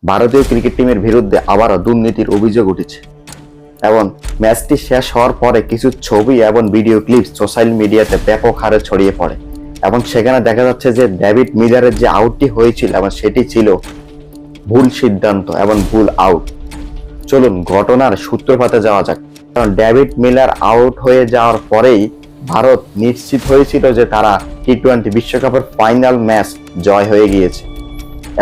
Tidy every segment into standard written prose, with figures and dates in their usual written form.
ভারতীয় ক্রিকেট টিমের বিরুদ্ধে আবারও দুর্নীতির অভিযোগ উঠেছে এবং ম্যাচটি শেষ হওয়ার পরে কিছু ছবি এবং ভিডিও ক্লিপ সোশ্যাল মিডিয়াতে ব্যাপক হারে ছড়িয়ে পড়ে এবং সেখানে দেখা যাচ্ছে যে ডেভিড মিলারের যে আউটটি হয়েছিল এবং সেটি ছিল ভুল সিদ্ধান্ত এবং ভুল আউট। চলুন ঘটনার সূত্রপাতে যাওয়া যাক। কারণ ডেভিড মিলার আউট হয়ে যাওয়ার পরেই ভারত নিশ্চিত হয়েছিল যে তারা টি-20 বিশ্বকাপের ফাইনাল ম্যাচ জয় হয়ে গিয়েছে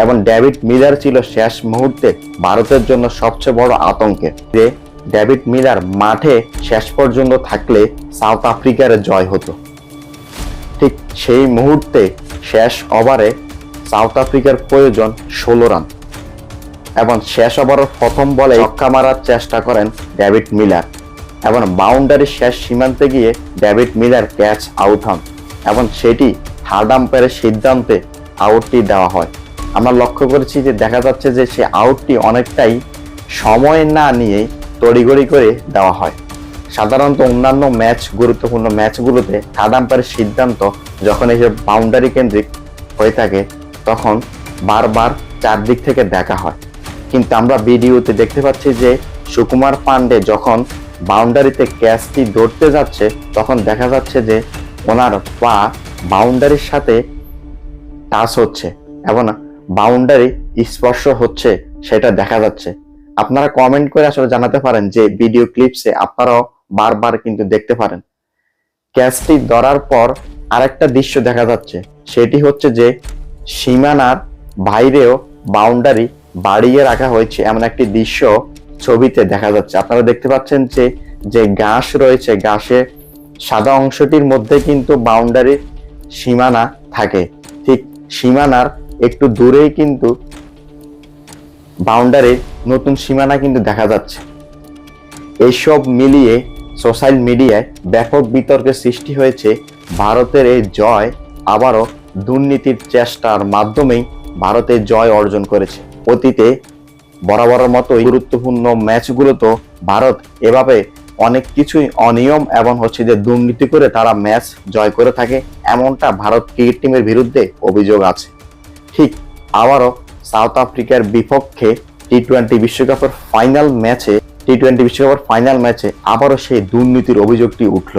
এবং ডেভিড মিলার ছিল শেষ মুহূর্তে ভারতের জন্য সবচেয়ে বড় আতঙ্কের। যে ডেভিড মিলার মাঠে শেষ পর্যন্ত থাকলে সাউথ আফ্রিকার জয় হতো। ঠিক সেই মুহূর্তে শেষ ওভারে সাউথ আফ্রিকার প্রয়োজন 16 রান এবং শেষ ওভারের প্রথম বলে ছক্কা মারার চেষ্টা করেন ডেভিড মিলার এবং বাউন্ডারির শেষ সীমান্তে গিয়ে ডেভিড মিলার ক্যাচ আউট হন এবং সেটি থার্ড আম্পায়ারের সিদ্ধান্তে আউটটি দেওয়া হয়। আমরা লক্ষ্য করেছি যে দেখা যাচ্ছে যে সে আউটটি অনেকটাই সময় না নিয়ে তড়িঘড়ি করে দেওয়া হয়। সাধারণত অন্যান্য গুরুত্বপূর্ণ ম্যাচগুলোতে থার্ড আম্পায়ারের সিদ্ধান্ত যখন এসে বাউন্ডারি কেন্দ্রিক হয়ে থাকে তখন বারবার চারদিক থেকে দেখা হয়, কিন্তু আমরা ভিডিওতে দেখতে পাচ্ছি যে সুকুমার পান্ডে যখন বাউন্ডারিতে ক্যাচটি ধরতে যাচ্ছে তখন দেখা যাচ্ছে যে ওনার পা বাউন্ডারির সাথে টাচ হচ্ছে এবং বাউন্ডারি স্পর্শ হচ্ছে, সেটা দেখা যাচ্ছে। আপনারা কমেন্ট করে আসলে জানাতে পারেন যে ভিডিও ক্লিপসে আপনারাও বারবার কিন্তু দেখতে পারেন। ক্যাচটি ধরার পর আরেকটা দৃশ্য দেখা যাচ্ছে, সেটি হচ্ছে যে সীমানার বাইরেও বাউন্ডারি বাড়িয়ে রাখা হয়েছে এমন একটি দৃশ্য ছবিতে দেখা যাচ্ছে। আপনারা দেখতে পাচ্ছেন যে যে ঘাস রয়েছে, ঘাসের সাদা অংশটির মধ্যে কিন্তু বাউন্ডারির সীমানা থাকে, ঠিক সীমানার একটু দূরেই কিন্তু বাউন্ডারির নতুন সীমানা কিন্তু দেখা যাচ্ছে। এইসব মিলিয়ে সোশ্যাল মিডিয়ায় ব্যাপক বিতর্কের সৃষ্টি হয়েছে। ভারতের এই জয় আবারও দুর্নীতির চেষ্টার মাধ্যমেই ভারতের জয় অর্জন করেছে। অতীতে বরাবরের মতোই গুরুত্বপূর্ণ ম্যাচগুলোতে ভারত এভাবে অনেক কিছুই অনিয়ম এবং যে দুর্নীতি করে তারা ম্যাচ জয় করে থাকে, এমনটা ভারত ক্রিকেট টিমের বিরুদ্ধে অভিযোগ আছে। ঠিক আবারও সাউথ আফ্রিকার বিপক্ষে টি-20 বিশ্বকাপের ফাইনাল ম্যাচে আবারও সেই দুর্নীতির অভিযোগটি উঠল।